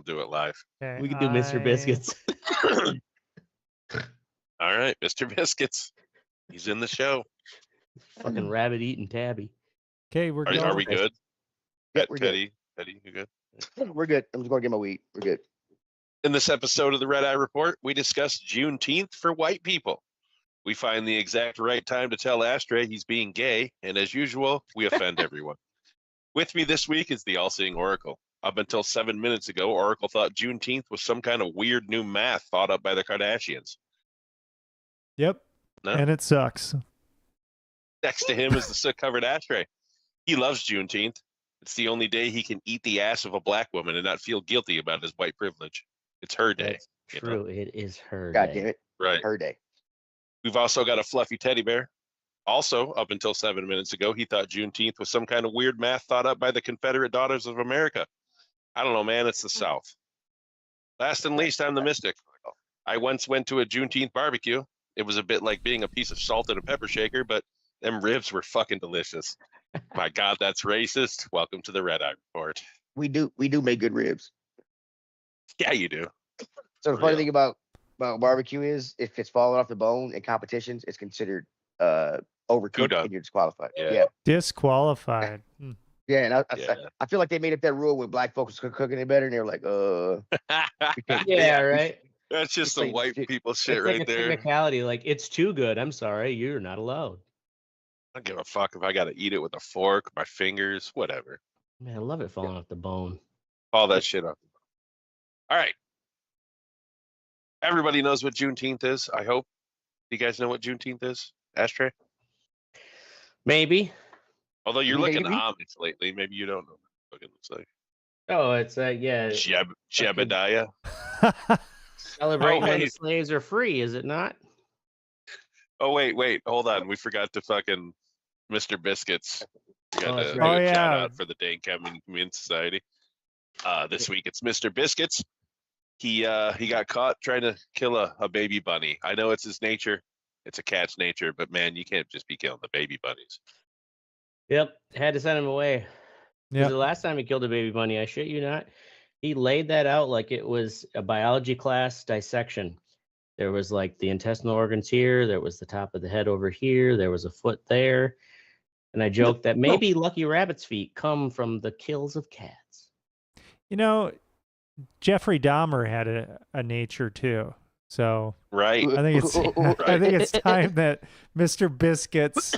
do it live. Okay, We can do Mr. Biscuits. All right, Mr. Biscuits. He's in the show. Fucking rabbit eating tabby. Okay, we're going. Are we good? Yeah, we're good. Teddy, you good? We're good. I'm just going to get my weed. We're good. In this episode of the Red Eye Report, we discuss Juneteenth for white people. We find the exact right time to tell Ashtray he's being gay, and as usual, we offend everyone. With me this week is the all-seeing Oracle. Up until 7 minutes ago, Oracle thought Juneteenth was some kind of weird new math thought up by the Kardashians. Yep. No? And it sucks. Next to him is the soot-covered Ashtray. He loves Juneteenth. It's the only day he can eat the ass of a black woman and not feel guilty about his white privilege. It's her day. That's true. Know? It is her God day. damn it. Right. Her day. We've also got a fluffy teddy bear. Also, up until 7 minutes ago, he thought Juneteenth was some kind of weird math thought up by the Confederate Daughters of America. I don't know, man. It's the South. Last and least, I'm the mystic. I once went to a Juneteenth barbecue. It was a bit like being a piece of salt in a pepper shaker, but them ribs were fucking delicious. My God, that's racist. Welcome to the Red Eye Report. We do make good ribs. Yeah, you do. So the funny thing about barbecue is if it's falling off the bone in competitions, it's considered overcooked and you're disqualified. Yeah. Disqualified. Yeah, and I feel like they made up that rule when black folks were cooking it better, and they were like, yeah, right. That's just some white people shit it's right like a there. technicality, like it's too good. I'm sorry, you're not allowed. I don't give a fuck if I got to eat it with a fork, my fingers, whatever. Man, I love it falling off the bone. All that shit off. All right. Everybody knows what Juneteenth is, I hope. Do you guys know what Juneteenth is? Ashtray? Maybe. Although you're looking Amish lately, maybe you don't know what it looks like. Oh, it's yeah. Jebediah. Celebrate when the slaves are free, is it not? Oh wait, hold on. We forgot to fucking Mr. Biscuits. We got to right. shout out for the Dane County Humane Society. This week it's Mr. Biscuits. He got caught trying to kill a baby bunny. I know it's his nature. It's a cat's nature, but man, you can't just be killing the baby bunnies. Yep, had to send him away. Yeah. The last time he killed a baby bunny, I shit you not, he laid that out like it was a biology class dissection. There was like the intestinal organs here, there was the top of the head over here, there was a foot there. And I joked that maybe Lucky Rabbit's feet come from the kills of cats. You know, Jeffrey Dahmer had a nature too. So right. I think it's time that Mr. Biscuits,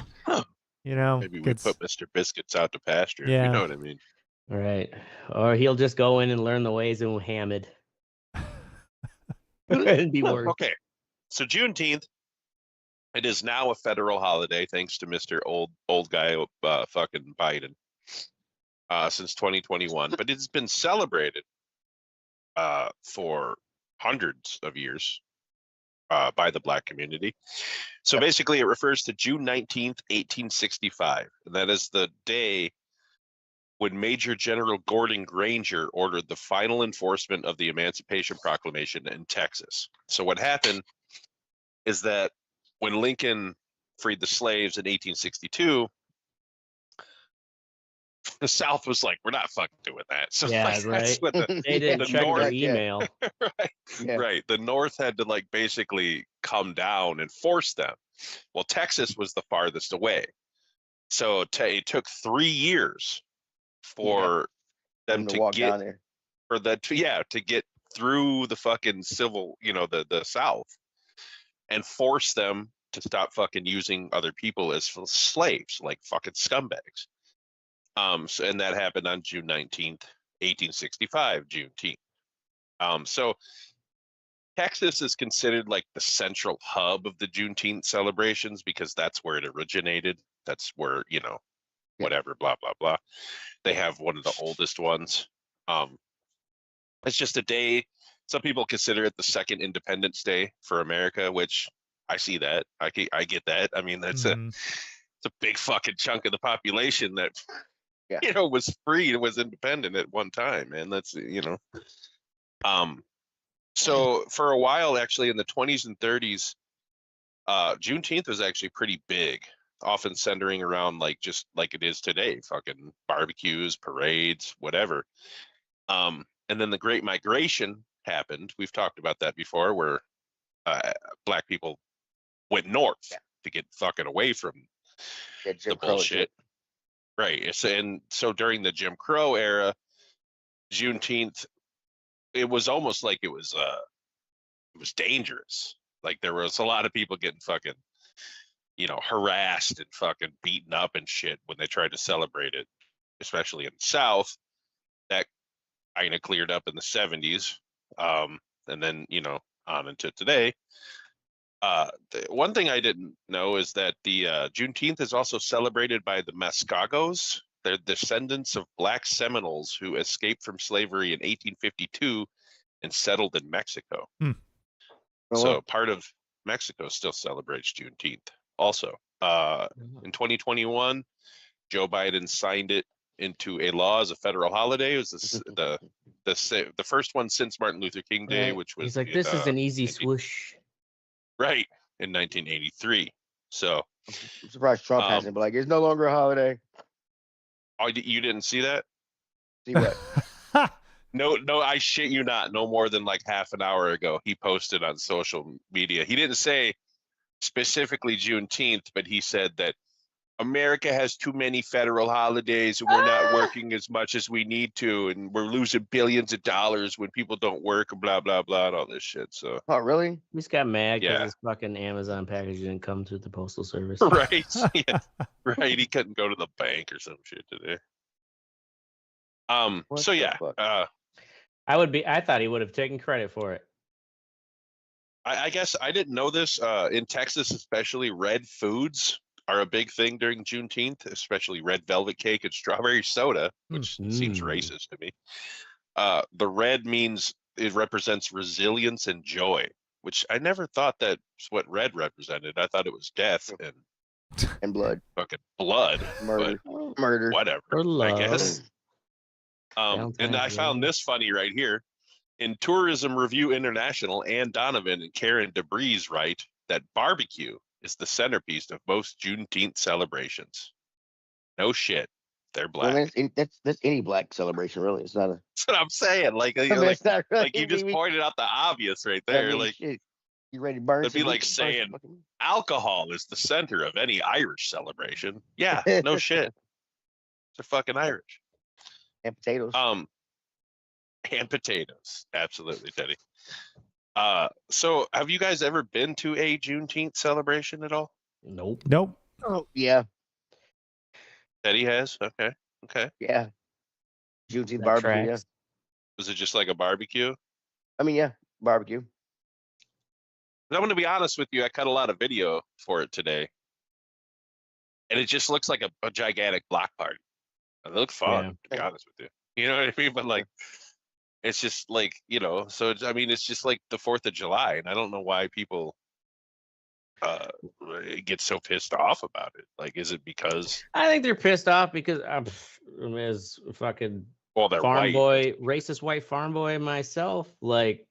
maybe we put Mr. Biscuits out to pasture. Yeah. You know what I mean? All right. Or he'll just go in and learn the ways of Muhammad. And be worse. Okay. So Juneteenth, it is now a federal holiday thanks to Mr. Old Guy fucking Biden since 2021. But it's been celebrated for hundreds of years by the black community. So basically it refers to June 19th, 1865. And that is the day when Major General Gordon Granger ordered the final enforcement of the Emancipation Proclamation in Texas. So what happened is that when Lincoln freed the slaves in 1862, the South was like, we're not fucking doing that. So yeah, like, right. that's what They didn't check their email. Right. Yeah. Right. The North had to like basically come down and force them. Well, Texas was the farthest away. So it took 3 years for them to get down there. To get through the fucking civil, the South, and force them to stop fucking using other people as slaves, like fucking scumbags. And that happened on June 19th, 1865, Juneteenth. So Texas is considered like the central hub of the Juneteenth celebrations because that's where it originated. That's where, whatever, blah, blah, blah. They have one of the oldest ones. It's just a day. Some people consider it the second Independence Day for America, which I see that. I get that. I mean, that's it's a big fucking chunk of the population that, was free, was independent at one time. And that's, so for a while, actually in the 20s and 30s, Juneteenth was actually pretty big, often centering around just like it is today, fucking barbecues, parades, whatever. And then the Great Migration happened. We've talked about that before, where black people went north to get fucking away from the bullshit. Right. And so during the Jim Crow era, Juneteenth, it was almost like it was dangerous. Like there was a lot of people getting fucking, harassed and fucking beaten up and shit when they tried to celebrate it, especially in the South. That kind of cleared up in the 70s. And then, on into today. One thing I didn't know is that the Juneteenth is also celebrated by the Mascagos. They're descendants of black Seminoles who escaped from slavery in 1852 and settled in Mexico. So part of Mexico still celebrates Juneteenth. Also, in 2021, Joe Biden signed it into a law as a federal holiday. It was the first one since Martin Luther King Day, which was he's like, this is an easy swoosh. Right, in 1983. So I'm surprised Trump hasn't, but like, it's no longer a holiday. Oh, you didn't see that? See what? No, I shit you not. No more than like half an hour ago, he posted on social media. He didn't say specifically Juneteenth, but he said that America has too many federal holidays and we're not working as much as we need to, and we're losing billions of dollars when people don't work and blah, blah, blah, and all this shit. So, oh, really? He just got mad because his fucking Amazon package didn't come through the postal service. Right. Yeah. Right. He couldn't go to the bank or some shit today. So yeah. I thought he would have taken credit for it. I guess I didn't know this. In Texas, especially, red foods are a big thing during Juneteenth, especially red velvet cake and strawberry soda, which seems racist to me. The red means it represents resilience and joy, which I never thought that's what red represented. I thought it was death and blood. Fucking blood. Murder. Whatever, I guess. And I found this funny right here. In Tourism Review International, Ann Donovan and Karen DeBreeze write that barbecue is the centerpiece of most Juneteenth celebrations. No shit. They're black. Well, that's any black celebration, really. It's not a... That's what I'm saying. Like you just pointed out the obvious right there. Shit. You ready to burn? It'd be like saying alcohol is the center of any Irish celebration. Yeah, no shit. They're fucking Irish. And potatoes. And potatoes. Absolutely, Teddy. So have you guys ever been to a Juneteenth celebration at all? Nope. Oh, yeah. Teddy has? Okay. Yeah. Juneteenth barbecue, yeah. Was it just like a barbecue? I mean, yeah, barbecue. I'm going to be honest with you. I cut a lot of video for it today. And it just looks like a gigantic block party. It looked fun, to be honest with you. You know what I mean? But like, it's just like, so it's just like the 4th of July. And I don't know why people get so pissed off about it. Like, is it because... I think they're pissed off because as fucking farm boy, racist white farm boy myself, like,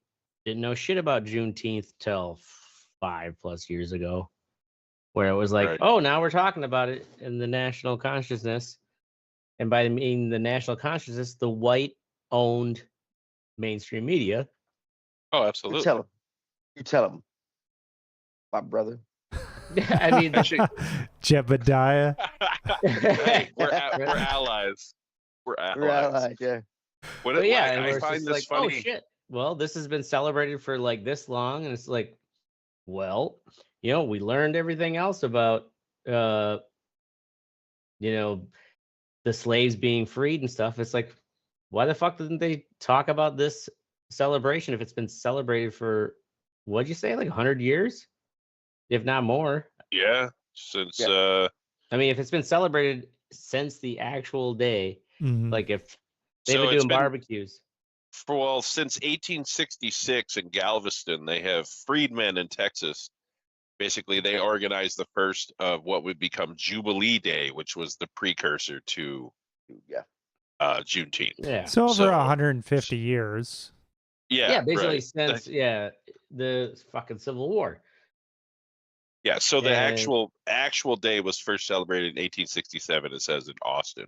didn't know shit about Juneteenth till 5+ years ago, where it was like, oh, now we're talking about it in the national consciousness. And by mean the national consciousness, the white-owned mainstream media. Oh, absolutely. You tell them, my brother. I mean, Jebediah. Hey, we're allies. We're allies. Yeah. I find this funny. Oh shit! Well, this has been celebrated for like this long, and it's like, well, we learned everything else about, the slaves being freed and stuff. It's like, why the fuck didn't they talk about this celebration if it's been celebrated for, what'd you say, like 100 years? If not more. Yeah, since I mean, if it's been celebrated since the actual day, like if they've been doing barbecues. Since 1866 in Galveston, they have freedmen in Texas. Basically, they organized the first of what would become Jubilee Day, which was the precursor to Juneteenth. Yeah. So over 150 years. Yeah, basically since the fucking Civil War. Yeah, so the actual day was first celebrated in 1867, it says, in Austin.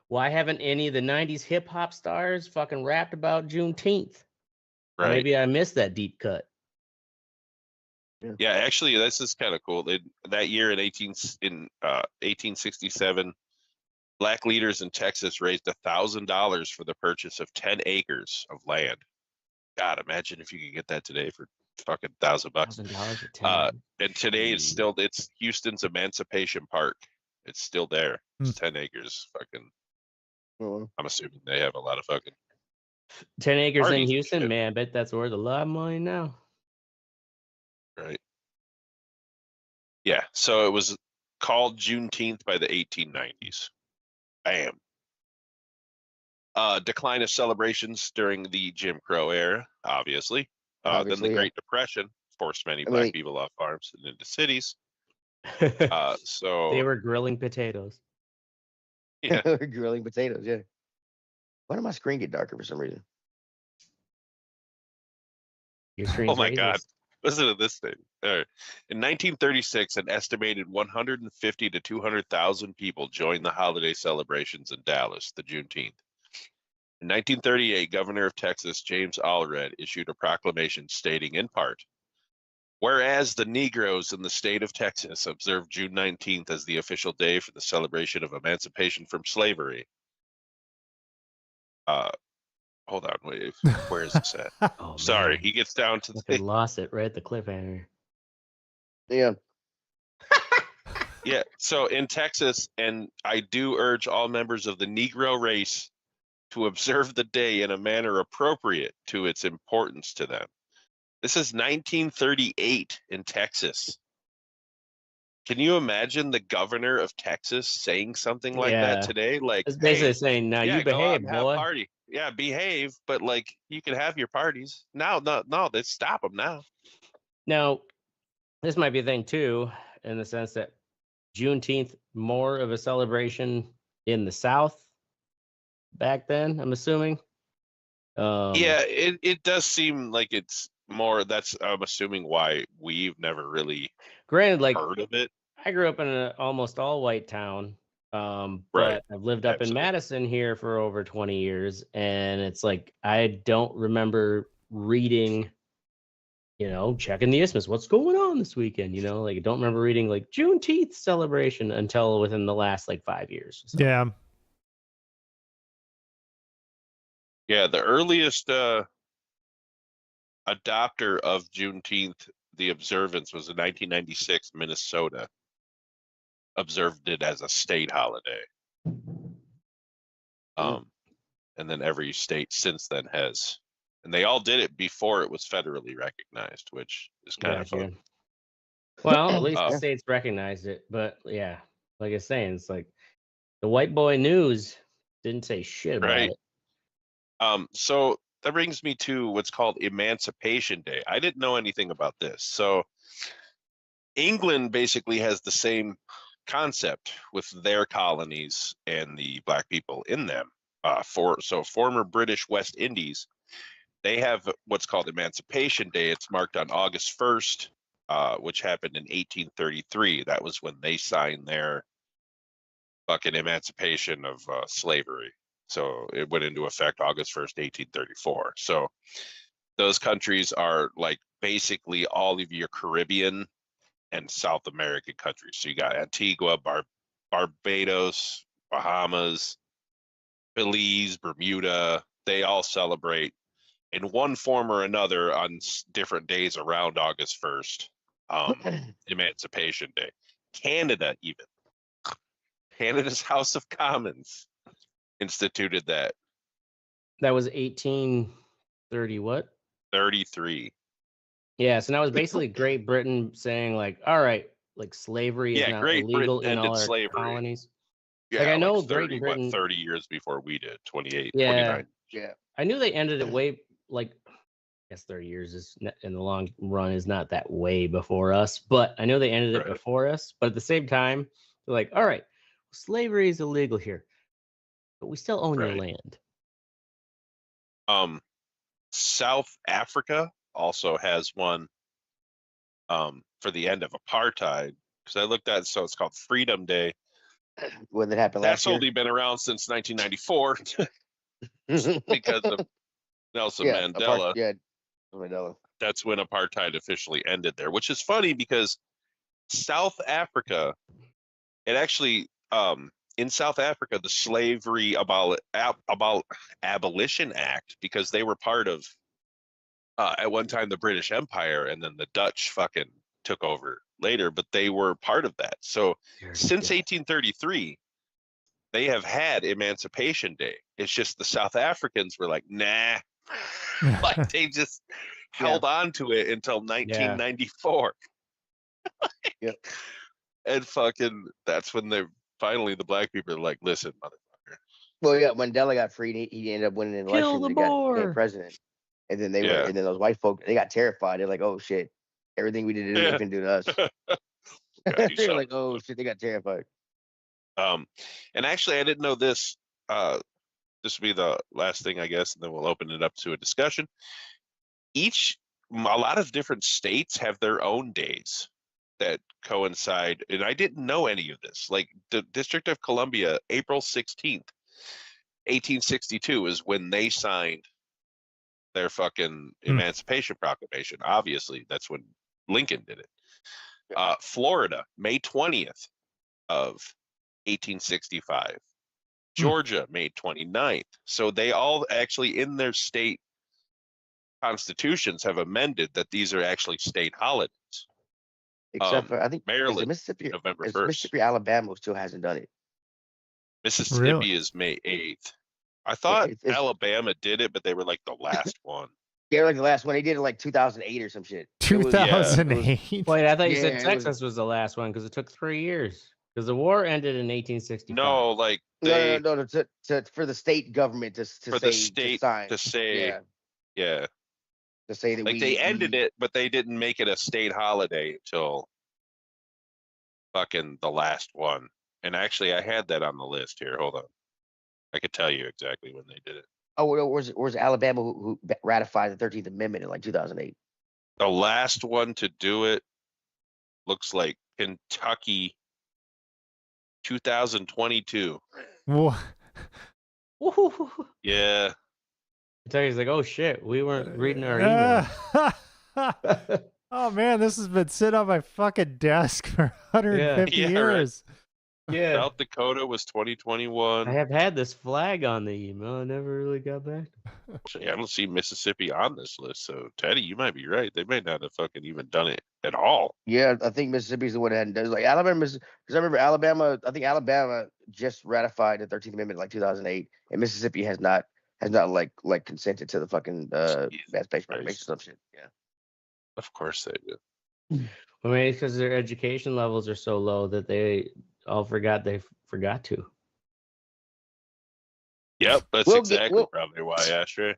Why haven't any of the 90s hip hop stars fucking rapped about Juneteenth? Right. Maybe I missed that deep cut. Yeah, actually, this is kind of cool. That year in 1867, Black leaders in Texas raised $1,000 for the purchase of 10 acres of land. God, imagine if you could get that today for fucking $1,000. $1,000 for 10. And today it's Houston's Emancipation Park. It's still there. It's 10 acres. Fucking. I'm assuming they have a lot of fucking 10 acres in parties and Houston, shit. man. I bet that's worth a lot of money now. Right. Yeah. So it was called Juneteenth by the 1890s. Bam. Decline of celebrations during the Jim Crow era, obviously. Then the Great Depression forced many Black people off farms and into cities. So they were grilling potatoes. Yeah. Grilling potatoes, yeah. Why did my screen get darker for some reason? Your screen's Oh my racist. God. Listen to this thing. All right. In 1936, an estimated 150 to 200,000 people joined the holiday celebrations in Dallas, the Juneteenth. In 1938, Governor of Texas James Allred issued a proclamation stating in part, whereas the Negroes in the state of Texas observe June 19th as the official day for the celebration of emancipation from slavery. Hold on, wait. Where is this at? Oh, Sorry, man. he gets down to I lost it right at the cliffhanger. Yeah. Yeah, so in Texas, and I do urge all members of the Negro race to observe the day in a manner appropriate to its importance to them. This is 1938 in Texas. Can you imagine the governor of Texas saying something like that today? Like, it's basically hey, saying, now yeah, you go out behave, and have boy. a party. Yeah, behave, but like you can have your parties. No, they stop them now. Now, this might be a thing too, in the sense that Juneteenth more of a celebration in the South back then, I'm assuming. Yeah, it does seem like it's more. That's I'm assuming why we've never really Granted, like heard of it. I grew up in an almost all white town, Right. but I've lived up Absolutely. in Madison here for over 20 years, and it's like I don't remember reading, checking the isthmus. What's going on this weekend? Like I don't remember reading like Juneteenth celebration until within the last like 5 years. So. Yeah. Yeah, the earliest adopter of Juneteenth, the observance, was in 1996. Minnesota observed it as a state holiday. And then every state since then has. And they all did it before it was federally recognized, which is kind of fun. Well, at least the states recognized it. But yeah, like I was saying, it's like the white boy news didn't say shit about it. So that brings me to what's called Emancipation Day. I didn't know anything about this. So England basically has the same concept with their colonies and the Black people in them. Former British West Indies, they have what's called Emancipation Day. It's marked on August 1st, which happened in 1833. That was when they signed their fucking emancipation of slavery. So it went into effect August 1st, 1834. So those countries are like basically all of your Caribbean and South American countries. So you got Antigua, Barbados, Bahamas, Belize, Bermuda. They all celebrate in one form or another on different days around August 1st, Emancipation Day. Canada even. Canada's House of Commons instituted that. That was 1830 what? 33. Yeah, so now it's basically Great Britain saying like, all right, like slavery is now Great illegal Britain in all ended our slavery. colonies. Yeah, like I know 30, Great Britain. 30 years before we did, 28, Yeah, 29. Yeah. I knew they ended it way like. I guess 30 years is in the long run is not that way before us, but I know they ended it before us. But at the same time, they're like, all right, slavery is illegal here, but we still own your land. South Africa also has one for the end of apartheid. Because I looked at it, so it's called Freedom Day. when that happened That's last year. only been around since 1994 because of Nelson Mandela. Mandela. That's when apartheid officially ended there, which is funny because South Africa, it actually, in South Africa, the Slavery Abolition Act, because they were part of, at one time, the British Empire, and then the Dutch fucking took over later, but they were part of that. So since 1833, they have had Emancipation Day. It's just the South Africans were like, nah. Like they just held on to it until 1994. Yep. And fucking, that's when they finally, the black people are like, listen, motherfucker. Well, yeah, Mandela got freed. He ended up winning an election. He got named president. And then and then those white folk, they got terrified. They're like, oh shit, everything we did to them, they can do to us. They're like, oh shit, they got terrified. And actually, I didn't know this. This will be the last thing, I guess, and then we'll open it up to a discussion. A lot of different states have their own days that coincide, and I didn't know any of this. Like the District of Columbia, April 16th, 1862 is when they signed their fucking Emancipation Proclamation. Obviously, that's when Lincoln did it. Florida, May 20th of 1865. Georgia, May 29th. So they all actually in their state constitutions have amended that these are actually state holidays. Except for, I think, Maryland, Mississippi, November 1st. Mississippi, Alabama still hasn't done it. Mississippi is May 8th. I thought Alabama did it, but they were like the last one. Yeah, like the last one. They did it like 2008 or some shit. 2008. Wait, I thought you said Texas was the last one because it took 3 years. Because the war ended in 1865. No, like no, for the state government to sign. To say to say that like they ended it, but they didn't make it a state holiday until fucking the last one. And actually, I had that on the list here. Hold on, I could tell you exactly when they did it. Oh, where's Alabama who ratified the 13th Amendment in like 2008? The last one to do it looks like Kentucky, 2022. What? Yeah. Kentucky's like, oh shit, we weren't reading our email. Oh man, this has been sitting on my fucking desk for 150 years. Right. Yeah. South Dakota was 2021. I have had this flag on the email. I never really got back. Actually, I don't see Mississippi on this list. So Teddy, you might be right. They may not have fucking even done it at all. Yeah, I think Mississippi's the one that hadn't done it. Like Alabama, because I remember Alabama. I think Alabama just ratified the 13th Amendment in like 2008, and Mississippi has not like consented to the fucking Emancipation Proclamation some shit. Yeah. Of course they do. I mean, it's because their education levels are so low that they all forgot to. Yep, that's exactly probably why, Ashtray.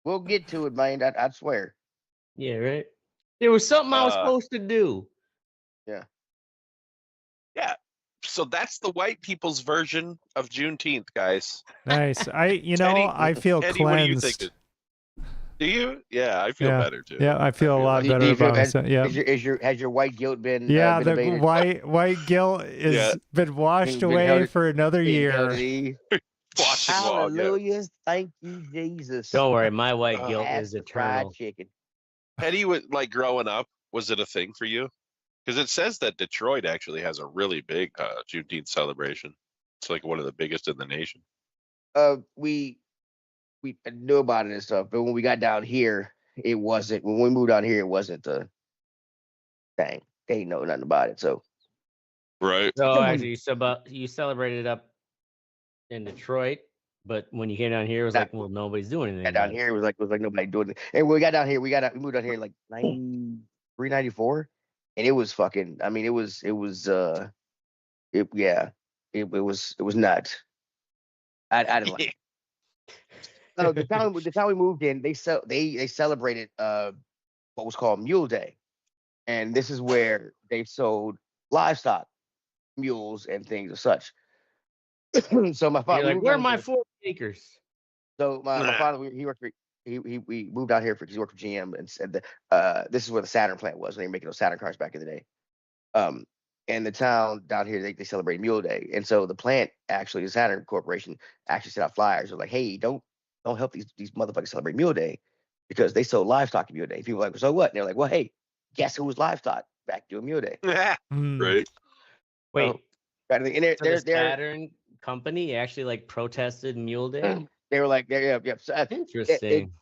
We'll get to it, man. I swear. Yeah, right. There was something I was supposed to do. Yeah. Yeah. So that's the white people's version of Juneteenth, guys. Nice. Teddy, I feel Teddy, cleansed. what do you think? Do you? Yeah, I feel better too. Yeah, I feel a lot better about myself. Yeah. Has your white guilt been? Yeah, been the abated? white guilt is been washed away for another year. Hallelujah! Thank you, Jesus. Don't worry, my white guilt is eternal. Chicken. Teddy, like growing up, was it a thing for you? Because it says that Detroit actually has a really big Juneteenth celebration. It's like one of the biggest in the nation. We knew about it and stuff, but when we got down here, it wasn't. When we moved down here, it wasn't the thing. They didn't know nothing about it. So, right. So actually, you celebrated up in Detroit, but when you came down here, it was like, well, nobody's doing anything. Down here, it was like nobody doing it. And when we got down here, we moved down here in like 93, 94, and it was fucking. I mean, it was nuts. I didn't like it. The time we moved in, they celebrated what was called Mule Day, and this is where they sold livestock, mules and things of such. So my father, like, where are my 4 acres? So my father, he worked for we moved out here because he worked for GM, and said that this is where the Saturn plant was when they were making those Saturn cars back in the day. and the town down here, they celebrate Mule Day. And so the plant, actually, the Saturn Corporation, actually sent out flyers. They're like, hey, don't help these motherfuckers celebrate Mule Day, because they sold livestock at Mule Day. People are like, so what? And they're like, well, hey, guess who was livestock back during Mule Day? Right. Wait, And they're, so the they're Saturn company actually like protested Mule Day? they were like, yeah. So, Interesting.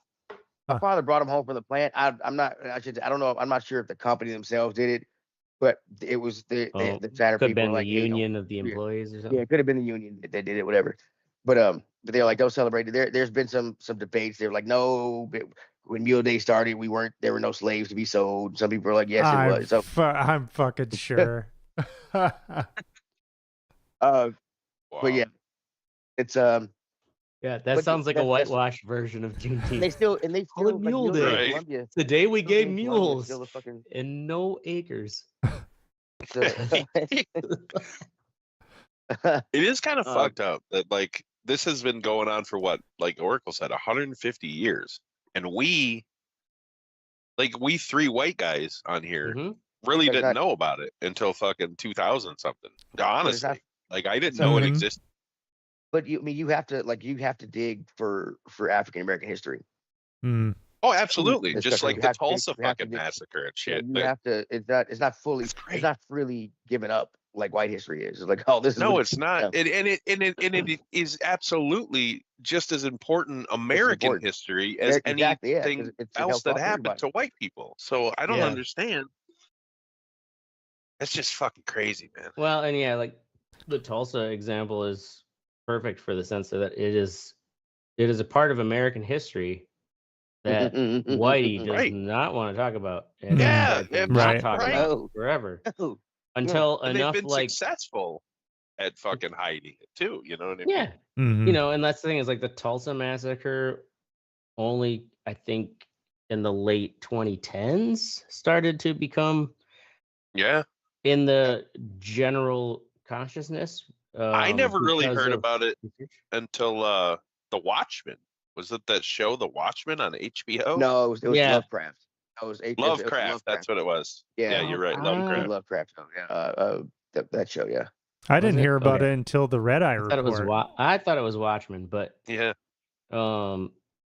my father brought them home from the plant. I don't know. I'm not sure if the company themselves did it, but it was the Saturn Could have people been were the like, hey, don't- union of the employees or yeah, something. it could have been the union that did it, whatever. But they're like, don't celebrate it. There's been some debates. They're like, no, but when Mule Day started, there were no slaves to be sold. Some people are like, yes, it was. So I'm fucking sure. but yeah, it's Yeah, that but sounds like a that's- whitewashed version of Juneteenth. they still Call it like, Mule Day in Day. Columbia. It's the day we Mule Day gave in Columbia is mules still a fucking- and no acres. so- It is kind of Um, fucked up that like this has been going on for what, like Oracle said, 150 years, and we three white guys on here Mhm. really But didn't not- know about it until fucking 2000 something. Honestly, not- like I didn't know it Mhm. existed. But you have to dig for African American history. Mm. Oh, absolutely, It's just definitely- like you the have to dig- Tulsa you have to fucking dig- massacre and Yeah, shit. you but have to. It's not fully. It's great. It's not really given up like white history is. It's like, oh, this is no, what- it's not. yeah. And it is absolutely just as important American important. history as Exactly, yeah, 'cause anything it else helps that out happened everybody. to white people. So I don't Yeah. understand. It's just fucking crazy, man. Well, and yeah, like the Tulsa example is perfect for the sense that it is a part of American history that Whitey does Right. not want to talk about. And Yeah, has tried to and- not right. talk right. about Oh. forever Oh, until And enough they've been like successful at fucking hiding it too. You know what I mean? yeah, Mhm. you know, and that's the thing is like the Tulsa massacre only I think in the late 2010s started to become Yeah. in the general consciousness. I never really because heard of about it research. until The Watchmen. Was it that show, The Watchmen, on HBO? no, it was Yeah. Lovecraft. It was Lovecraft. That's what it was. Yeah, you're right. Ah. Lovecraft. Lovecraft. Oh, yeah. That show. Yeah. I didn't it? hear about Okay. it until the Red Eye I thought it was report. I thought it was Watchmen, but Yeah.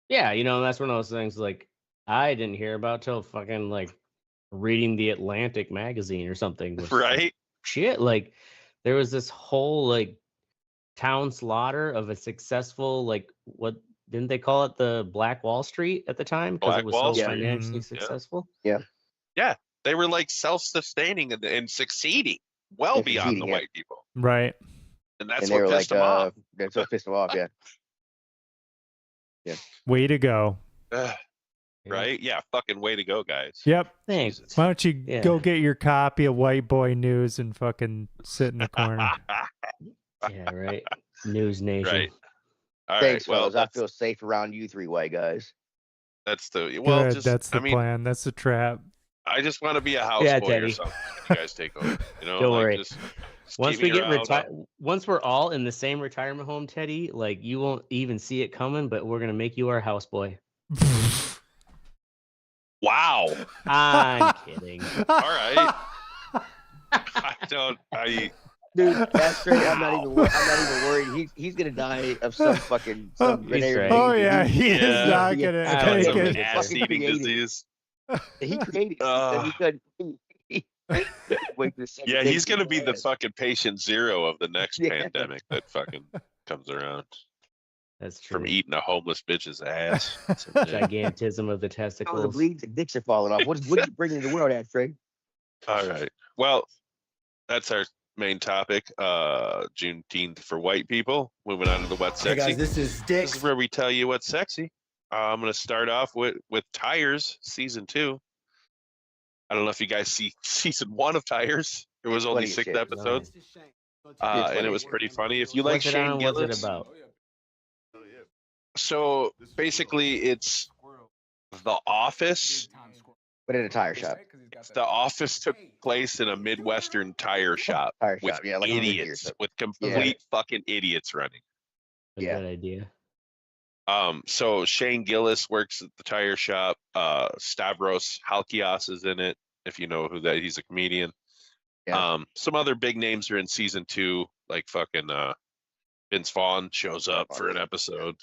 yeah, you know, that's one of those things like I didn't hear about till fucking like reading the Atlantic magazine or something. which, like, Right. shit, like there was this whole like town slaughter of a successful like what didn't they call it, the Black Wall Street at the time because Black it was Wall so Street. financially Mhm. Yeah. successful. They were like self-sustaining and succeeding well And beyond the succeeding, yeah. white people. Right. And that's And they what were pissed like, them off. that's what pissed them off. Yeah. Way to go. Ugh, Yeah. right? Yeah. Fucking way to go, guys. Yep. Thanks. Jesus. Why don't you Yeah. go get your copy of White Boy News and fucking sit in the corner? Yeah, right. News Nation. Right. All Thanks, right. Well, fellas. I that's, feel safe around you three white guys. that's the well. Good. Just That's the I mean, plan. That's the trap. I just want to be a houseboy Yeah, or Teddy. something. You guys take over. You know, Don't like, worry. Just Once keep we me get around. retired, once we're all in the same retirement home, Teddy, like you won't even see it coming, but we're gonna make you our houseboy. Wow. I'm kidding. All right. I don't. Dude, that's straight. I'm not even worried. He's gonna die of some fucking some He's rare right. Oh yeah, disease. he is Yeah. not Yeah. gonna I take don't some think it. it's ass-eating created. disease. He created. it. Ugh. He couldn't. Wait the second Yeah, day he's gonna to be the ass. fucking patient zero of the next Yeah. pandemic that fucking comes around That's true. from eating a homeless bitch's ass. Gigantism of the Oh, the testicles. bleeds and dicks are falling off. What are you bringing to the world, at Trey? All right. Well, that's our main topic. Juneteenth for white people. Moving on to the what's Hey sexy. guys, this is This Dick. is where we tell you what's sexy. I'm gonna start off with Tires season 2. I don't know if you guys see season 1 of Tires. It was only Funny as 6 shit. episodes, It's and funny. it was pretty funny. If you like What's it Shane on? What's Gillis, it about? so basically it's The Office. But in a tire shop. The Office took place in a Midwestern tire shop Tire with shop. Yeah, like a Goodyear or idiots, something. with complete fucking idiots running. A Yeah. good idea. So Shane Gillis works at the tire shop. Stavros Halkias is in it. If you know who that, he's a comedian. Yeah. Some other big names are in season 2, like fucking Vince Vaughn shows up for an episode.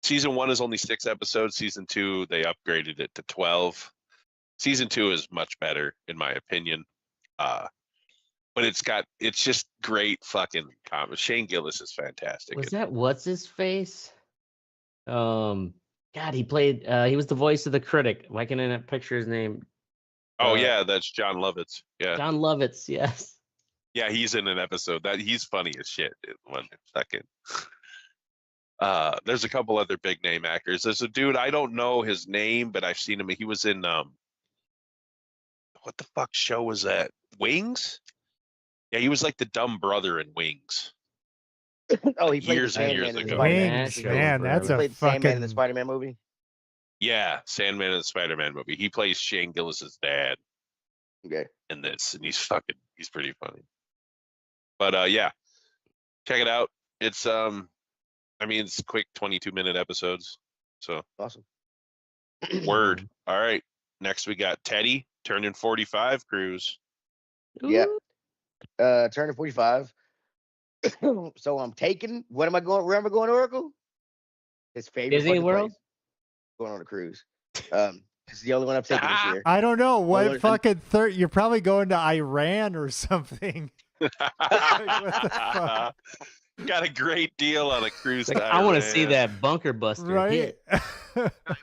Season 1 is only 6 episodes. Season 2, they upgraded it to 12. Season 2 is much better, in my opinion. But it's just great fucking comedy. Shane Gillis is fantastic. Was that what's his face? God, he played. He was the voice of the critic. Why can I not picture his name? Oh yeah, that's John Lovitz. Yeah, John Lovitz. Yes. yeah, he's in an episode that he's funny as shit. There's a couple other big name actors. There's a dude, I don't know his name, but I've seen him. He was in what the fuck show was that? Wings? Yeah, he was like the dumb brother in Wings. Oh, he played Years the and Sandman years in the ago. Spider-Man. Wings, He man, that's He a played the Sandman in the fucking. Spider-Man movie. Yeah, Sandman in the Spider-Man movie. He plays Shane Gillis's dad Okay. in this, and he's pretty funny. But yeah, check it out. It's it's quick 22-minute episodes. So Awesome. word. All right. Next we got Teddy turning 45 cruise. Yeah. Turning 45. So I'm taking. Where am I going? Where am I going, Oracle? His favorite Disney fucking World? place. Going on a cruise. This is the only one I'm taking this year. I don't know what Well, fucking You're probably going to Iran or something. What the fuck? Got a great deal on a cruise. Like, to I want to see Iran. that bunker buster Right? hit.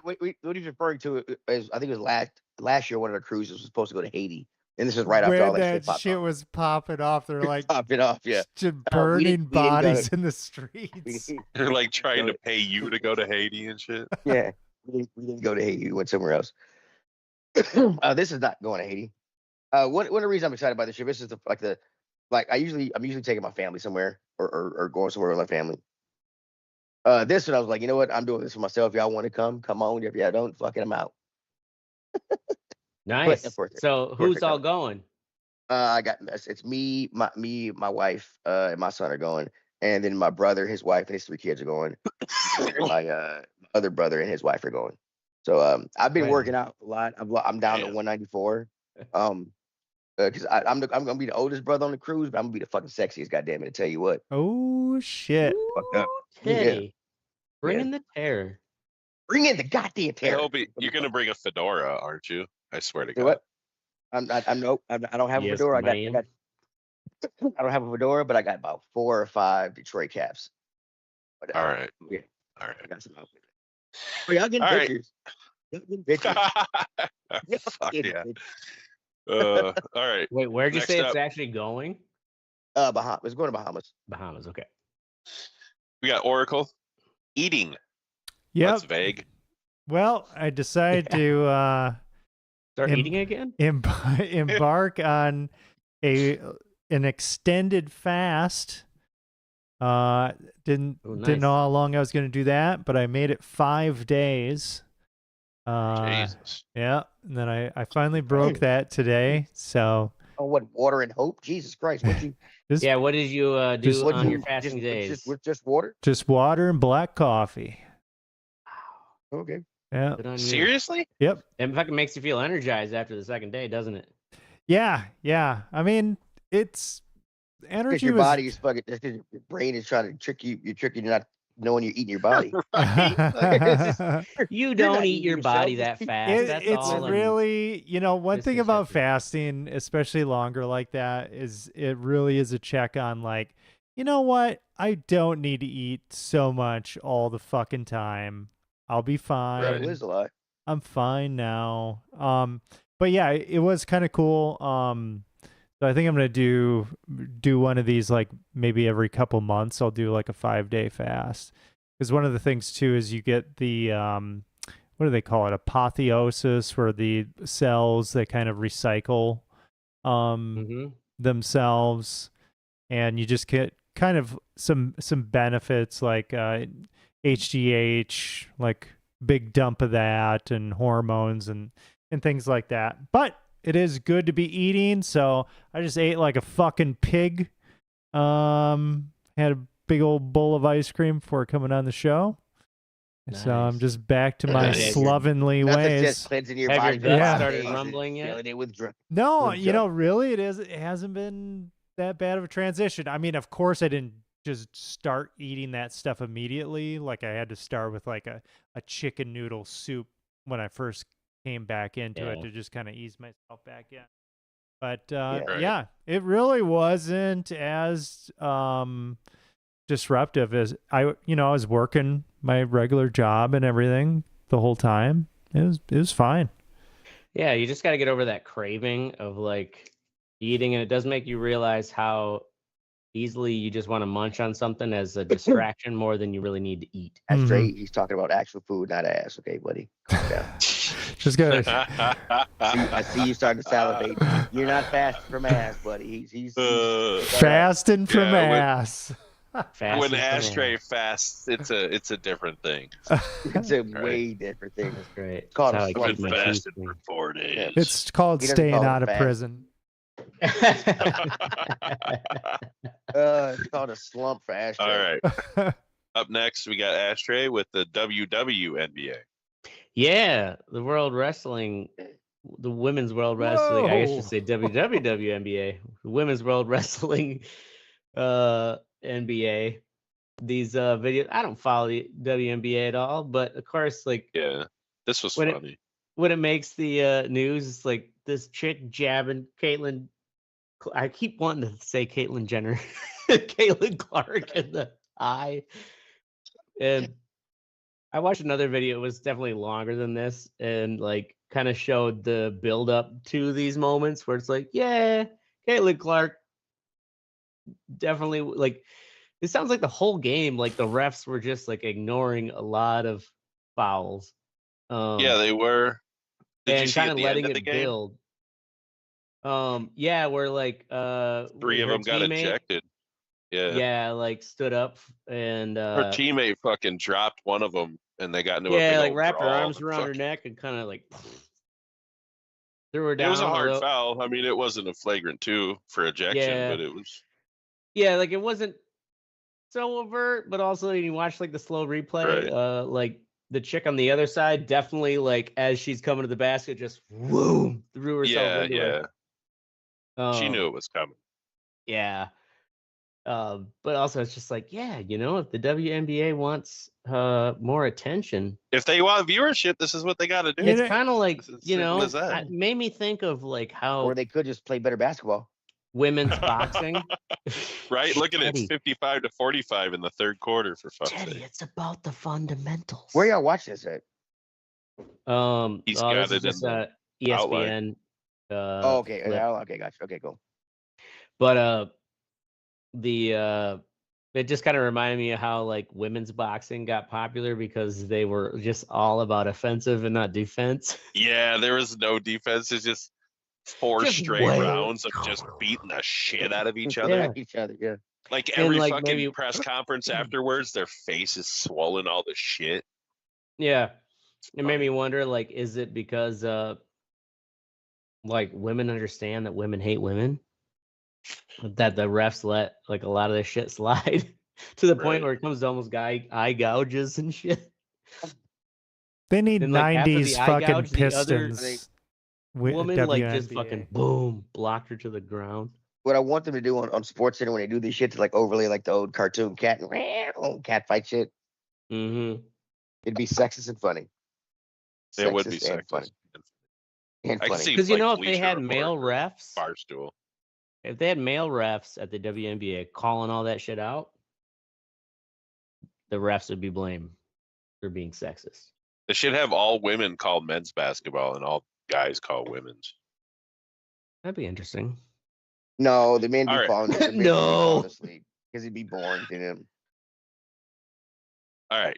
What he's referring to is, I think it was last year, one of the cruises was supposed to go to Haiti, and this is right after Where all that shit that popped shit off. was popping off. They're like Popped it off, yeah. just we burning didn't go to- bodies in the We streets. didn't- They're like trying to pay you to go to Haiti and shit. yeah, we didn't go to Haiti. We went somewhere else. This is not going to Haiti. One of the reasons I'm excited about this trip, this is I'm usually taking my family somewhere or going somewhere with my family. This one I was like, you know what? I'm doing this for myself. Y'all want to come on. If y'all don't, fucking I'm out. Nice. of course, So who's they're all coming. going? It's me, my wife, and my son are going, and then my brother, his wife, and his 3 kids are going. My other brother and his wife are going. So I've been Right. working out a lot. I'm down to Damn. 194. Because I'm gonna be the oldest brother on the cruise, but I'm gonna be the fucking sexiest. Goddamn it! I tell you what. Oh shit! Fucked up. Ooh, Teddy. Bring in the terror. Bring in the goddamn I terror. hope you're gonna bring a fedora, aren't you? I swear to Do God. what? I don't have a Yes, fedora. ma'am. I don't have a fedora, but I got about 4 or 5 Detroit caps. But, All right. Yeah, All I right. got some outfits. Oh, y'all getting All right. pictures. Y'all getting pictures. Y'all Fuck getting yeah. pictures. All right. Wait, where'd you Next say up. it's actually going? Bahamas. It's going to Bahamas. Bahamas. Okay. We got Oracle eating. Yep. That's vague. Well, I decided to Start Em- eating again? embark on an extended fast. Didn't nice. know how long I was going to do that, but I made it 5 days. Jesus. Yeah, and then I finally broke that today. So Oh, what, water and hope? Jesus Christ! What you? just Yeah. What did you do Just- on your fasting days? Just water? just water and black coffee. Okay. Yeah. Good on you. Seriously? Yep. It fucking makes you feel energized after the second day, doesn't it? Yeah. Yeah. I mean, it's Because energy your was. body is fucking. That's 'cause your brain is trying to trick you. You're tricking you not knowing you're eating your body. You You're don't not eat eating your yourself, body just that keep- fast. That's it's all. really, one thing about misconception. fasting, especially longer like that, is it really is a check on like, you know what? I don't need to eat so much all the fucking time. I'll be fine. Right, it is a lot. I'm fine now. But yeah, it was kind of cool. So I think I'm gonna do one of these like maybe every couple months. I'll do like a 5-day fast, because one of the things too is you get the what do they call it, apotheosis, where the cells, they kind of recycle Mm-hmm. themselves, and you just get kind of some benefits like HGH, like big dump of that, and hormones and things like that. But it is good to be eating, so I just ate like a fucking pig. Had a big old bowl of ice cream before coming on the show. So I'm Nice. just back to my Nice. slovenly Nothing ways. just cleansing your Have your body. for guts 5 started days and rumbling yet? filling it with No, with you know, junk. really, it hasn't been that bad of a transition. I mean, of course, I didn't just start eating that stuff immediately. Like I had to start with like a chicken noodle soup when I first came back into it Yeah. to just kind of ease myself back in. But Right. yeah, it really wasn't as disruptive as I was working my regular job and everything the whole time. It was fine. Yeah, you just got to get over that craving of like eating, and it does make you realize how easily you just want to munch on something as a distraction more than you really need to eat. That's Mhm. straight. He's talking about actual food, not ass. Okay, buddy. Yeah. Just gotta I see you starting to salivate. You're not fasting from ass, buddy. He's fasting from Yeah, ass. Fasting when from Ashtray ass. fasts, it's a different thing. It's a Right. way different thing. That's great. It's called That's a how I I've keep been my teeth fasting clean. for 4 days. It's called He doesn't staying call it out of fast. prison. It's called a slump for Ashtray. All right. Up next, we got Ashtray with the WWNBA. Yeah, the women's world wrestling. I guess you Whoa. say WWNBA, women's world wrestling, NBA. These videos. I don't follow the WNBA at all, but of course, like Yeah, this was When it- funny. when it makes the news, it's like this chick jabbing Caitlyn. I keep wanting to say Caitlyn Jenner, Caitlyn Clark in the eye. And I watched another video. It was definitely longer than this, and like kind of showed the build up to these moments where it's like, yeah, Caitlyn Clark definitely like. It sounds like the whole game, like the refs were just like ignoring a lot of fouls. Yeah, they were. Did you and see kind at of the letting end of the it game? build. Yeah, where like 3 of her them got teammate- ejected. Yeah. Yeah, like stood up and Her teammate fucking dropped one of them, and they got into a yeah, big like old wrapped her brawl arms and around her fucking- neck and kind of like threw her down. It was a hard although- foul. I mean, it wasn't a flagrant 2 for ejection, Yeah. but it was. Yeah, like it wasn't so overt, but also you watch like the slow replay, Right. like the chick on the other side definitely like as she's coming to the basket, just whoom threw herself Yeah, into yeah. it. She knew it was coming. Yeah. But also it's just like, yeah, if the WNBA wants more attention, If they want viewership, this is what they got to do. Yeah. it's kind of like, It's as simple as that. it made me think of like how Or they could just play better basketball. women's boxing. Right? Look at it. Teddy, It's 55-45 in the third quarter, for fuck's Teddy, sake. it's about the fundamentals. Where y'all watch this at? He's this got is it in just the ESPN. Oh, okay. clip. Okay, gotcha. Okay, cool. But it just kind of reminded me of how like women's boxing got popular because they were just all about offensive and not defense. Yeah, there was no defense. It's just 4 Just straight wail. rounds of just beating the shit out of each other. Yeah. Each other, yeah. Like And, every like, fucking maybe- press conference afterwards, their face is swollen, all the shit. Yeah. It made funny. me wonder, like, is it because like women understand that women hate women? That the refs let like a lot of this shit slide to the point Right. where it comes to almost eye gouges and shit. They need And, like, after the 90s eye fucking gouge, the other Pistons. Woman like just WNBA. fucking boom, blocked her to the ground. What I want them to do on SportsCenter when they do this shit to like overlay like the old cartoon cat fight shit, Mm-hmm. it'd be sexist and funny. It would be Sexist and funny. sexist. And I can funny. see Because like if they Bleacher had Report male or refs, Barstool. if they had male refs at the WNBA calling all that shit out, the refs would be blamed for being sexist. They should have all women call men's basketball and all guys call women's. That'd be interesting. No, the men be All right. falling. the men be No. falling asleep because it'd be boring to them. All right.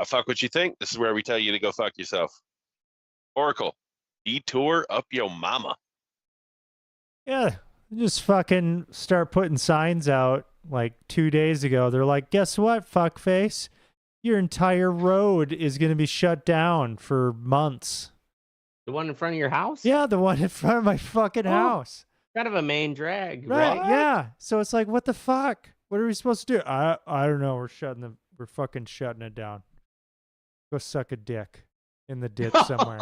Fuck what you think. This is where we tell you to go fuck yourself. Oracle, detour up your mama. Yeah, just fucking start putting signs out like 2 days ago. They're like, guess what, fuckface? Your entire road is going to be shut down for months. The one in front of your house? Yeah, the one in front of my fucking Oh, house. Kind of a main drag, Right, right? yeah. So it's like, what the fuck? What are we supposed to do? I don't know. We're fucking shutting it down. Go suck a dick in the ditch somewhere.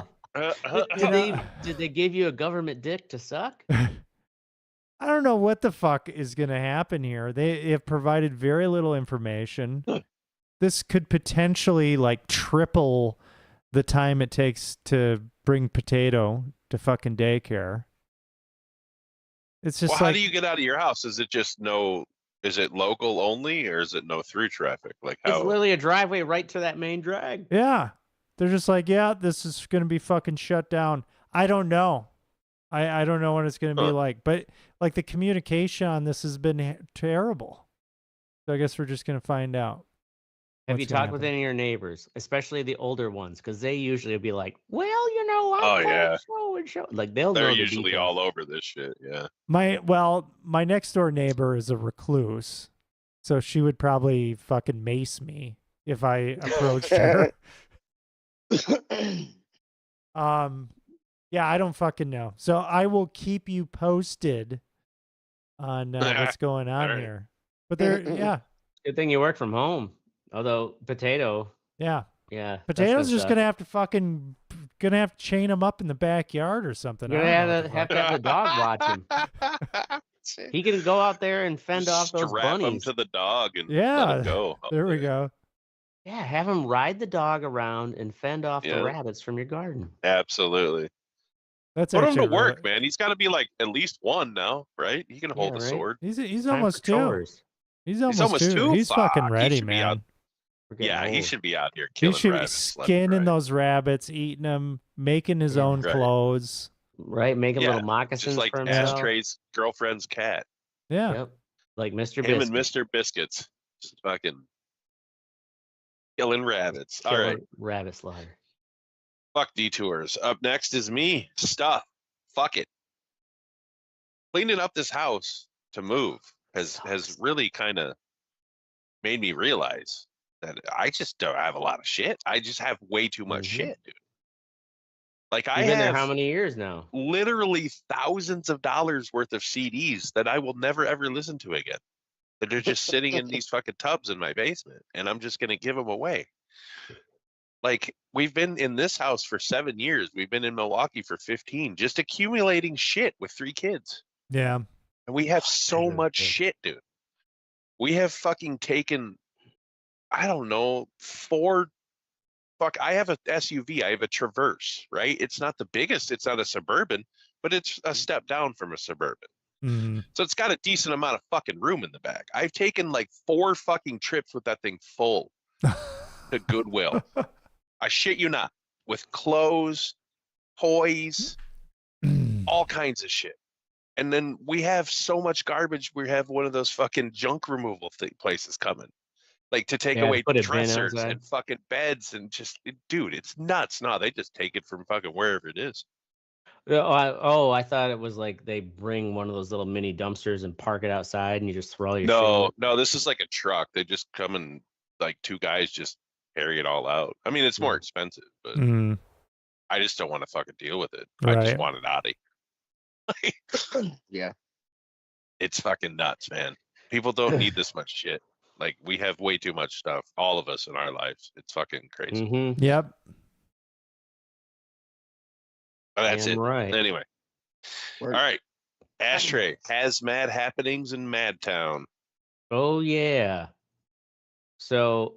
Did they give you a government dick to suck? I don't know what the fuck is going to happen here. They have provided very little information. This could potentially like triple the time it takes to bring Potato to fucking daycare. It's just Well, how do you get out of your house? Is it just is it local only, or is it no through traffic? Like how? It's literally a driveway right to that main drag. Yeah. They're just like, yeah, this is going to be fucking shut down. I don't know. I don't know what it's going to be like. But like the communication on this has been terrible. So I guess we're just going to find out. Have you talked with any of your neighbors, especially the older ones? Because they usually will be like, well, you know, I'm so and so. Like they're usually all over this shit. Yeah. My next door neighbor is a recluse. So she would probably fucking mace me if I approached her. Yeah, I don't fucking know. So I will keep you posted on what's going on here. But yeah. Good thing you work from home. Although Potato. Yeah. Yeah. Potato's just gonna have to chain him up in the backyard or something. You're gonna have to have the dog watch him. He can go out there and fend off those bunnies. Strap him to the dog and let him go. There we go. Yeah, have him ride the dog around and fend off the rabbits from your garden. Absolutely. That's put him to work, man. He's got to be like at least one now, right? He can hold a sword. He's almost two. He's almost two. He's fucking ready, man. Yeah, he should be out here killing rabbits. He should be skinning those rabbits, eating them, making his own clothes. Right, making little moccasins just like for himself. Ashtray's girlfriend's cat. Yeah. Yep. Like Mr. Him Biscuit. and Mr. Biscuits. Just fucking killing rabbits. All right. Rabbit slaughter. Fuck detours. Up next is me. Stuff. Fuck it. Cleaning up this house to move has really kind of made me realize that I just don't have a lot of shit. I just have way too much shit, dude. Like You've been there how many years now? Literally thousands of dollars worth of CDs that I will never ever listen to again. That they're just sitting in these fucking tubs in my basement, and I'm just gonna give them away. Like we've been in this house for 7 years. We've been in Milwaukee for 15, just accumulating shit with 3 kids. Yeah. And we have so much shit, dude. We have fucking taken, I don't know, 4. I have a SUV. I have a Traverse, right? It's not the biggest. It's not a Suburban, but it's a step down from a Suburban. Mm-hmm. So it's got a decent amount of fucking room in the back. I've taken like 4 fucking trips with that thing full to Goodwill. I shit you not. With clothes, toys, all kinds of shit. And then we have so much garbage. We have one of those fucking junk removal places coming. Like to take away dressers and fucking beds and just, dude, it's nuts. No, they just take it from fucking wherever it is. I thought it was like they bring one of those little mini dumpsters and park it outside and you just throw all your shit. No, this is like a truck. They just come and like 2 guys just carry it all out. I mean, it's more expensive, but I just don't want to fucking deal with it. Right. I just want it out of here. Yeah. It's fucking nuts, man. People don't need this much shit. Like we have way too much stuff, all of us in our lives. It's fucking crazy. Mm-hmm. Yep. But that's it. Right. Anyway. All right. Ashtray. Hazmat happenings in Madtown. Oh yeah. So,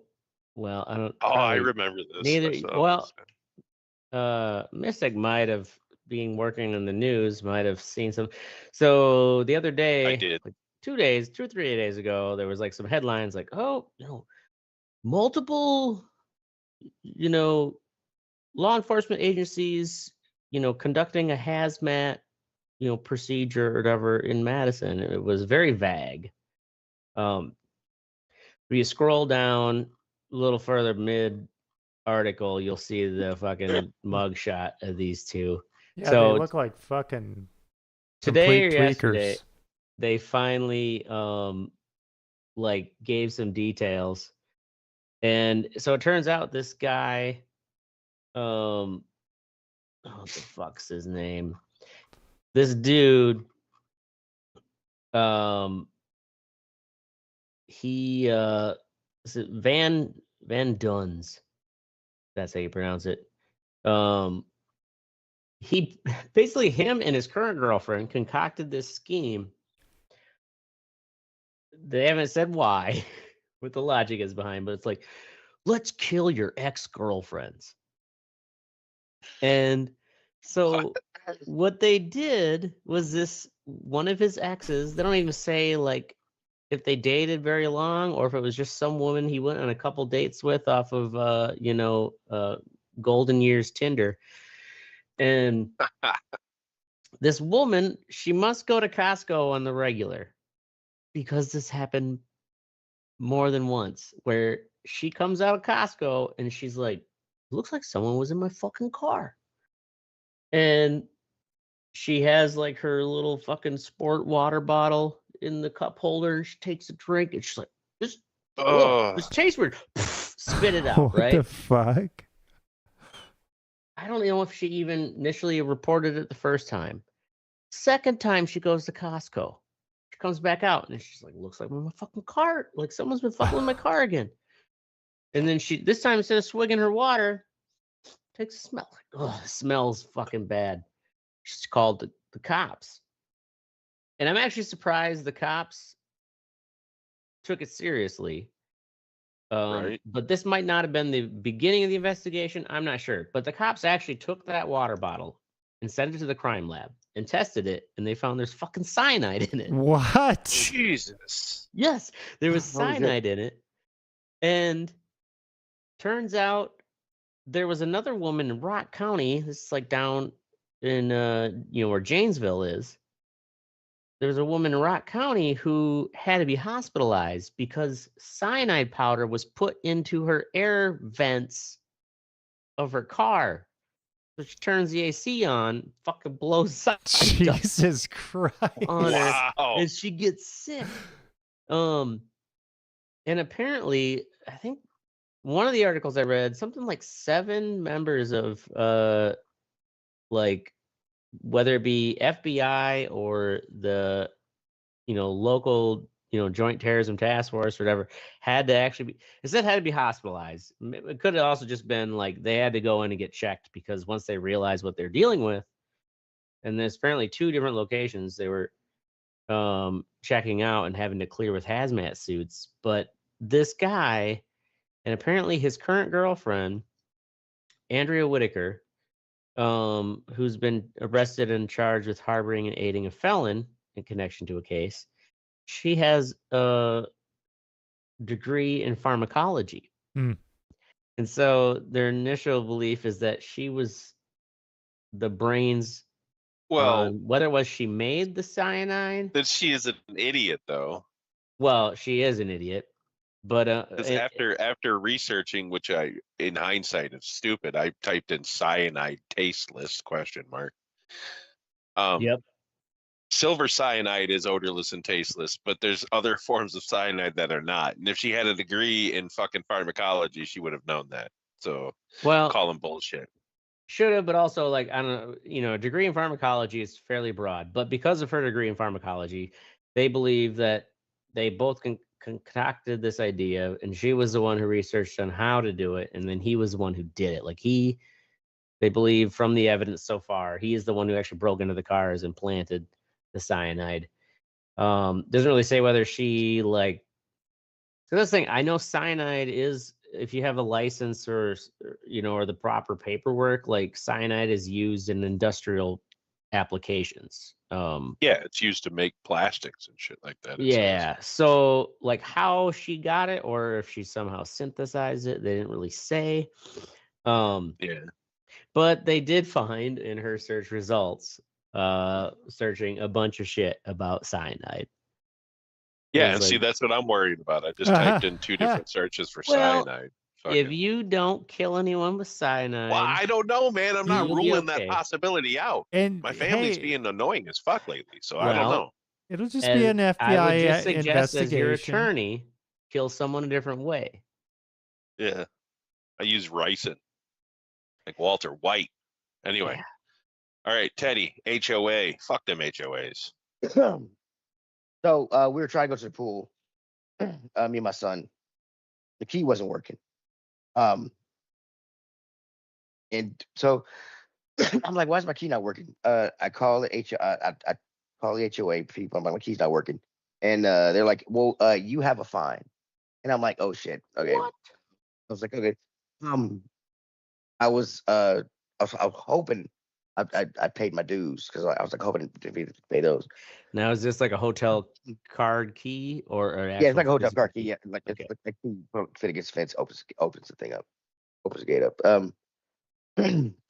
well, I don't. I remember this. Mystic might have been working in the news, might have seen some. So the other day, I did. Like 2 days, 2 or 3 days ago, there was like some headlines like, multiple, law enforcement agencies, conducting a hazmat, procedure or whatever in Madison. It was very vague. If you scroll down a little further mid article, you'll see the fucking mugshot of these two. Yeah, so they look like fucking today or tweakers. yesterday, they finally gave some details. And so it turns out this guy, what the fuck's his name? This dude, he is it Van Duns? That's how you pronounce it. He basically, him and his current girlfriend concocted this scheme. They haven't said why, what the logic is behind, but it's like, let's kill your ex-girlfriends. And so what they did was this, one of his exes, they don't even say like if they dated very long or if it was just some woman he went on a couple dates with off of Golden Years Tinder. And this woman, she must go to Costco on the regular because this happened more than once, where she comes out of Costco and she's like, looks like someone was in my fucking car. And she has like her little fucking sport water bottle in the cup holder. And she takes a drink and she's like, this tastes weird. Spit it out, What right? the fuck? I don't know if she even initially reported it the first time. Second time she goes to Costco. She comes back out and she's like, looks like my fucking car. Like someone's been fucking with my car again. And then she, this time instead of swigging her water, takes a smell. Like, oh, it smells fucking bad. She's called the cops. And I'm actually surprised the cops took it seriously. Right. But this might not have been the beginning of the investigation. I'm not sure. But the cops actually took that water bottle and sent it to the crime lab and tested it. And they found there's fucking cyanide in it. What? Jesus. Yes, there was How was it? cyanide in it. And turns out there was another woman in Rock County. This is like down in where Janesville is. There was a woman in Rock County who had to be hospitalized because cyanide powder was put into her air vents of her car. So she turns the AC on, fucking blows cyanide Jesus Christ. on her, Wow. and she gets sick. And apparently, I think one of the articles I read, something like 7 members of like whether it be FBI or the local Joint Terrorism Task Force or whatever, had to actually be, instead had to be hospitalized. It could have also just been like they had to go in and get checked because once they realized what they're dealing with, and there's apparently 2 different locations they were checking out and having to clear with hazmat suits. But this guy, and apparently his current girlfriend, Andrea Whitaker, who's been arrested and charged with harboring and aiding a felon in connection to a case, she has a degree in pharmacology. Mm. And so their initial belief is that she was the brains. Well, whether it was she made the cyanide. that she is an idiot, though. Well, she is an idiot. But Because after researching, which in hindsight is stupid, I typed in cyanide tasteless ? Yep. Silver cyanide is odorless and tasteless, but there's other forms of cyanide that are not. And if she had a degree in fucking pharmacology, she would have known that. So call them bullshit. Should have, but also like, I don't know, a degree in pharmacology is fairly broad. But because of her degree in pharmacology, they believe that they both concocted this idea, and she was the one who researched on how to do it, and then he was the one who did it. Like they believe from the evidence so far, he is the one who actually broke into the cars and planted the cyanide. Doesn't really say whether she so this thing, I know cyanide is, if you have a license or the proper paperwork, like cyanide is used in industrial applications. Yeah, it's used to make plastics and shit like that. Yeah. So like how she got it or if she somehow synthesized it, they didn't really say. Yeah. But they did find in her search results, searching a bunch of shit about cyanide. Yeah, and see, that's what I'm worried about. I just typed in 2 different searches for cyanide. If you don't kill anyone with cyanide, well, I don't know, man. I'm not you'll be ruling okay. that possibility out. And My family's hey, being annoying as fuck lately, so I don't know. It'll just be an FBI I would just suggest investigation. as your attorney, kill someone a different way. Yeah, I use ricin, like Walter White. Anyway, all right, Teddy, HOA. Fuck them HOAs. So we were trying to go to the pool, me and my son, The key wasn't working. And so I'm like, why is my key not working? I call the I call the HOA people. I'm like, my key's not working. And they're like, well, you have a fine. And I'm like, oh shit. Okay. What? I was like, okay. I was hoping I paid my dues because I was like hoping to pay those. Now is this like a hotel card key or an Yeah, it's like a actual hotel physical car key. key? Yeah, like Okay. like key fit against the fence, opens the thing up, opens the gate up.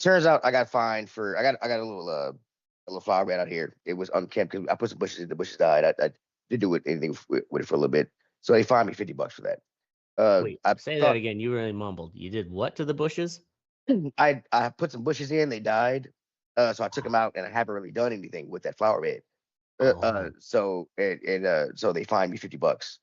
Turns out I got fined for I got a little flower bed out here. It was unkempt because I put some bushes in. The bushes died. I didn't do anything with it for a little bit, so they fined me $50 for that. Wait, I say thought that again. You really mumbled. You did what to the bushes? I put some bushes in. They died. So I took them out, and I haven't really done anything with that flower bed. Oh. So they fined me $50.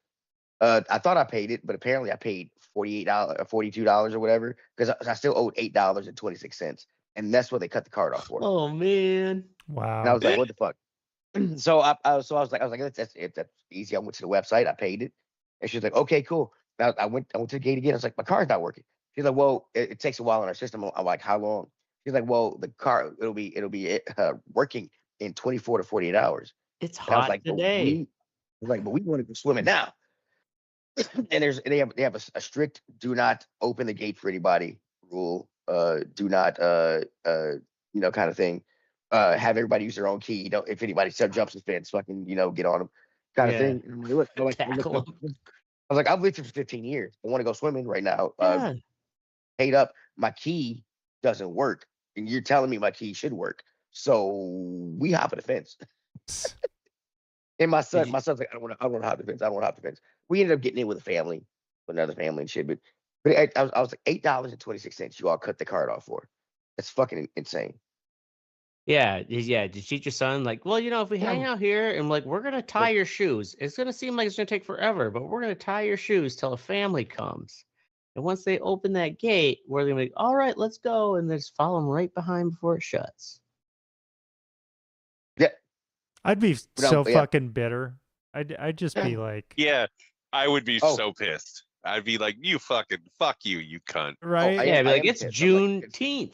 I thought I paid it, but apparently I paid $48 or $42 or whatever because I still owed $8.26, and that's what they cut the card off for. Oh man. And I Wow. was like, what the fuck? So I was like, that's easy. I went to the website, I paid it, and she was like, okay, cool. Now I went to the gate again. I was like, my car's not working. She's like, well, it takes a while in our system. I'm like, how long? She's like, well, the car it'll be working in 24 to 48 hours. It's And I was hot like, today. but we want to go swimming now. And they have a strict do not open the gate for anybody rule. Do not kind of thing. Have everybody use their own key. If anybody jumps the fence, fucking get on them, kind of Yeah. thing. And I'm like, Tackle 'em. I was like, I've lived here for 15 years. I want to go swimming right now. Yeah. Paid up. My key doesn't work, and you're telling me my key should work. So we hop the fence. And my son's like, I don't want to hop the fence. I don't want to hop the fence. We ended up getting in with another family and shit. But I was like $8.26. You all cut the card off for. That's fucking insane. Yeah. Did you teach your son like, well, if we hang out here and like we're gonna tie your shoes, it's gonna seem like it's gonna take forever, but we're gonna tie your shoes till a family comes. And once they open that gate, we're gonna be like, all right, let's go, and then just follow them right behind before it shuts. Yeah. I'd be No, so yeah. fucking bitter. I'd just be like, Yeah, I would be Oh. so pissed. I'd be like, fuck you, you cunt. right? I Yeah, am- be I like, am it's pissed. I'm like, it's- Juneteenth.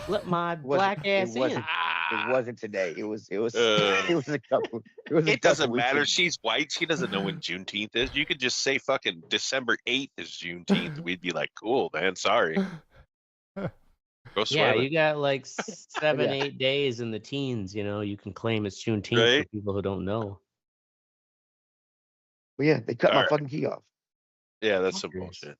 Let my wasn't- black ass in. It wasn't today. It was it was a couple. It doesn't weeks matter. ago. She's white. She doesn't know when Juneteenth is. You could just say fucking December 8th is Juneteenth. We'd be like, cool, man. Sorry. Go Yeah, swim. you got like 7, Yeah. 8 days in the teens. You can claim it's Juneteenth for Right. people who don't know. But yeah, they cut my All right. fucking key off. Yeah, that's some Fuckers. bullshit.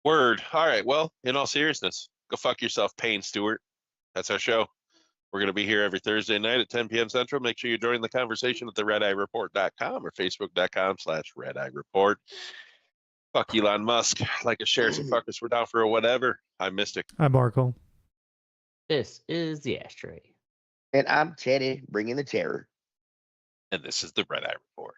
Word. All right. Well, in all seriousness, go fuck yourself, Payne Stewart. That's our show. We're going to be here every Thursday night at 10 p.m. Central. Make sure you join the conversation at the redeyereport.com or facebook.com/redeyereport. Fuck Elon Musk. Like a share some fuckers. We're down for a whatever. I'm Mystic. I'm Markle. This is the ashtray. And I'm Teddy, bringing the terror. And this is the Red Eye Report.